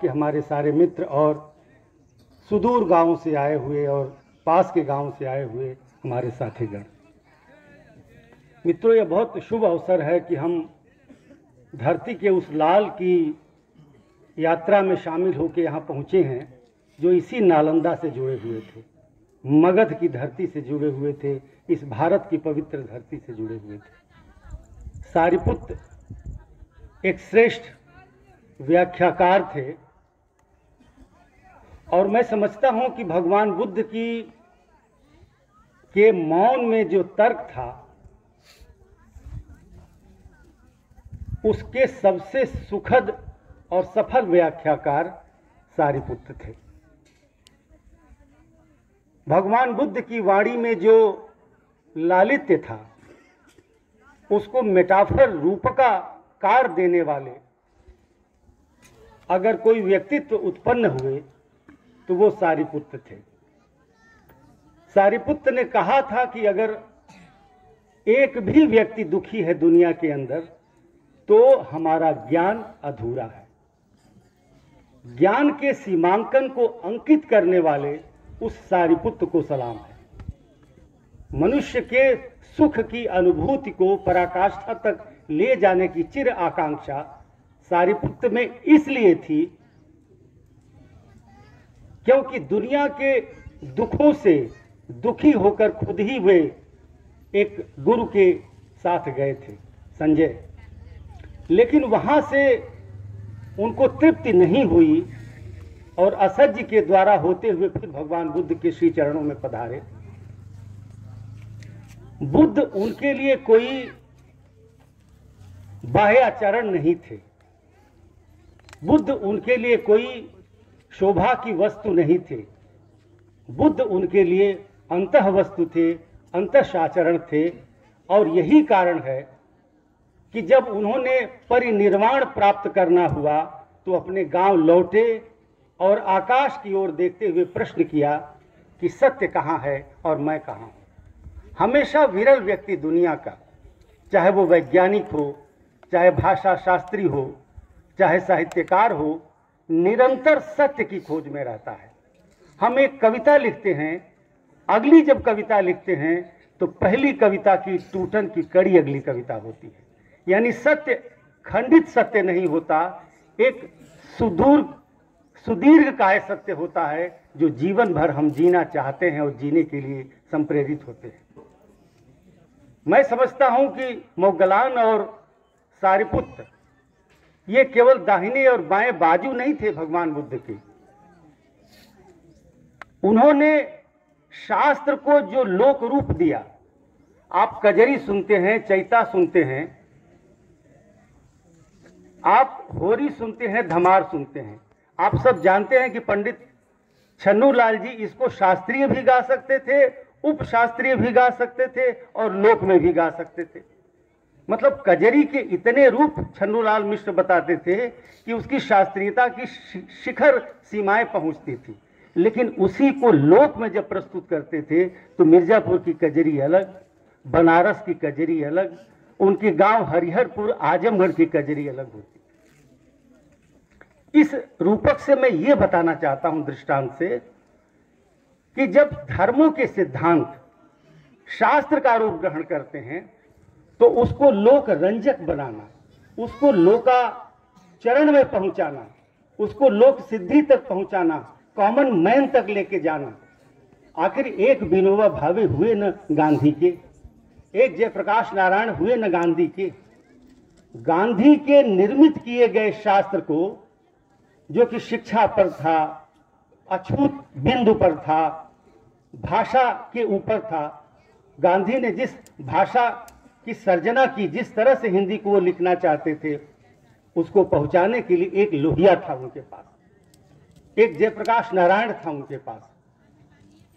कि हमारे सारे मित्र और सुदूर गांवों से आए हुए और पास के गांव से आए हुए हमारे साथीगण, मित्रों, यह बहुत शुभ अवसर है कि हम धरती के उस लाल की यात्रा में शामिल होकर यहाँ पहुँचे हैं जो इसी नालंदा से जुड़े हुए थे, मगध की धरती से जुड़े हुए थे, इस भारत की पवित्र धरती से जुड़े हुए थे। सारिपुत्र एक श्रेष्ठ व्याख्याकार थे और मैं समझता हूं कि भगवान बुद्ध के मौन में जो तर्क था उसके सबसे सुखद और सफल व्याख्याकार सारिपुत्र थे। भगवान बुद्ध की वाणी में जो लालित्य था उसको मेटाफर रूपकार देने वाले अगर कोई व्यक्तित्व उत्पन्न हुए तो वो सारिपुत्र थे। सारिपुत्र ने कहा था कि अगर एक भी व्यक्ति दुखी है दुनिया के अंदर तो हमारा ज्ञान अधूरा है। ज्ञान के सीमांकन को अंकित करने वाले उस सारिपुत्र को सलाम है। मनुष्य के सुख की अनुभूति को पराकाष्ठा तक ले जाने की चिर आकांक्षा सारिपुत्र में इसलिए थी क्योंकि दुनिया के दुखों से दुखी होकर खुद ही वे एक गुरु के साथ गए थे, संजय, लेकिन वहां से उनको तृप्ति नहीं हुई और असह्य के द्वारा होते हुए फिर भगवान बुद्ध के श्री चरणों में पधारे। बुद्ध उनके लिए कोई बाह्याचरण नहीं थे, बुद्ध उनके लिए कोई शोभा की वस्तु नहीं थे, बुद्ध उनके लिए अंतः वस्तु थे, अंतःआचरण थे। और यही कारण है कि जब उन्होंने परिनिर्वाण प्राप्त करना हुआ तो अपने गांव लौटे और आकाश की ओर देखते हुए प्रश्न किया कि सत्य कहाँ है और मैं कहाँ हूँ। हमेशा विरल व्यक्ति दुनिया का, चाहे वो वैज्ञानिक हो, चाहे भाषा शास्त्री हो, चाहे साहित्यकार हो, निरंतर सत्य की खोज में रहता है। हम एक कविता लिखते हैं, अगली जब कविता लिखते हैं तो पहली कविता की टूटन की कड़ी अगली कविता होती है। यानी सत्य खंडित सत्य नहीं होता, एक सुदीर्घकाय सत्य होता है जो जीवन भर हम जीना चाहते हैं और जीने के लिए संप्रेरित होते हैं। मैं समझता हूं कि मोगलान और सारिपुत्र ये केवल दाहिने और बाएं बाजू नहीं थे भगवान बुद्ध के। उन्होंने शास्त्र को जो लोक रूप दिया, आप कजरी सुनते हैं, चैता सुनते हैं, आप होरी सुनते हैं, धमार सुनते हैं। आप सब जानते हैं कि पंडित छन्नूलाल जी इसको शास्त्रीय भी गा सकते थे, उपशास्त्रीय भी गा सकते थे और लोक में भी गा सकते थे। मतलब कजरी के इतने रूप छन्नूलाल मिश्र बताते थे कि उसकी शास्त्रीयता की शिखर सीमाएं पहुंचती थी। लेकिन उसी को लोक में जब प्रस्तुत करते थे तो मिर्जापुर की कजरी अलग, बनारस की कजरी अलग, उनके गांव हरिहरपुर आजमगढ़ की कजरी अलग होती। इस रूपक से मैं ये बताना चाहता हूं दृष्टांत से कि जब धर्मों के सिद्धांत शास्त्र का रूप ग्रहण करते हैं तो उसको लोक रंजक बनाना, उसको लोकाचरण में पहुंचाना, उसको लोक सिद्धि तक पहुंचाना, कॉमन मैन तक लेके जाना। आखिर एक विनोबा भावे हुए न गांधी के, एक जयप्रकाश नारायण हुए न गांधी के। गांधी के निर्मित किए गए शास्त्र को, जो कि शिक्षा पर था, अछूत बिंदु पर था, भाषा के ऊपर था, गांधी ने जिस भाषा की सर्जना की, जिस तरह से हिंदी को वो लिखना चाहते थे, उसको पहुंचाने के लिए एक लोहिया था उनके पास, एक जयप्रकाश नारायण था उनके पास।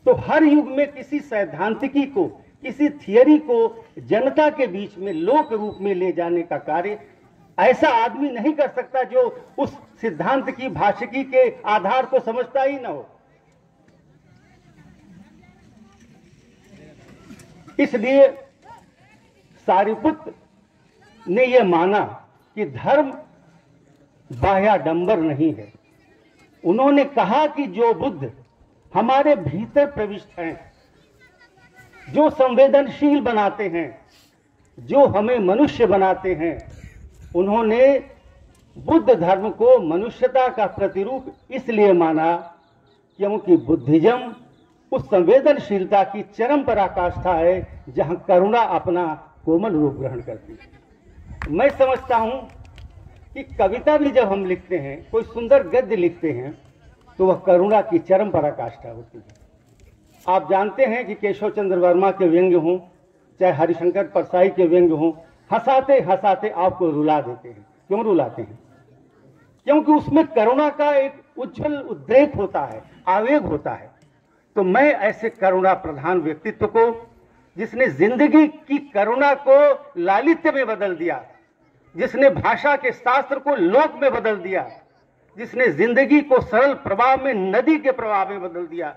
तो हर युग में किसी सैद्धांतिकी को, किसी थियरी को जनता के बीच में लोक रूप में ले जाने का कार्य ऐसा आदमी नहीं कर सकता जो उस सिद्धांत की, भाषिकी के आधार को समझता ही ना हो। इसलिए सारिपुत्र ने यह माना कि धर्म बाह्याडंबर नहीं है, उन्होंने कहा कि जो बुद्ध हमारे भीतर प्रविष्ट हैं, जो संवेदनशील बनाते हैं, जो हमें मनुष्य बनाते हैं, उन्होंने बुद्ध धर्म को मनुष्यता का प्रतिरूप इसलिए माना क्योंकि बुद्धिज्म उस संवेदनशीलता की चरम पराकाष्ठा है जहां करुणा अपना कोमल रूप ग्रहण करती है। मैं समझता हूं कि कविता भी जब हम लिखते हैं, कोई सुंदर गद्य लिखते हैं, तो वह करुणा की चरम पराकाष्ठा होती है। आप जानते हैं कि केशव चंद्र वर्मा के व्यंग्य हों, चाहे हरिशंकर परसाई के व्यंग्य हों, हंसाते हंसाते आपको रुला देते हैं। क्यों रुलाते हैं? क्योंकि उसमें करुणा का एक उज्जवल उद्रेक होता है, आवेग होता है। तो मैं ऐसे करुणा प्रधान व्यक्तित्व को, जिसने जिंदगी की करुणा को लालित्य में बदल दिया, जिसने भाषा के शास्त्र को लोक में बदल दिया, जिसने जिंदगी को सरल प्रवाह में नदी के प्रवाह में बदल दिया,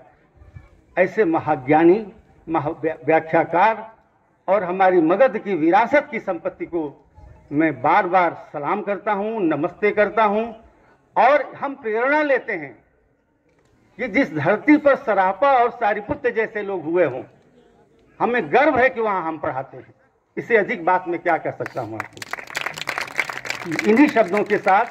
ऐसे महाज्ञानी, व्याख्याकार और हमारी मगध की विरासत की संपत्ति को मैं बार बार सलाम करता हूं, नमस्ते करता हूं। और हम प्रेरणा लेते हैं कि जिस धरती पर सरापा और सारिपुत्र जैसे लोग हुए हों, हमें गर्व है कि वहां हम पढ़ाते हैं। इससे अधिक बात मैं क्या कह सकता हूं आपको। इन्हीं शब्दों के साथ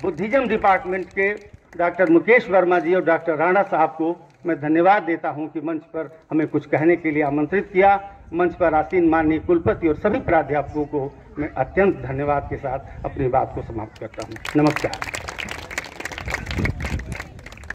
बुद्धिज्म डिपार्टमेंट के डॉक्टर मुकेश वर्मा जी और डॉक्टर राणा साहब को मैं धन्यवाद देता हूं कि मंच पर हमें कुछ कहने के लिए आमंत्रित किया। मंच पर आसीन माननीय कुलपति और सभी प्राध्यापकों को मैं अत्यंत धन्यवाद के साथ अपनी बात को समाप्त करता हूं। नमस्कार।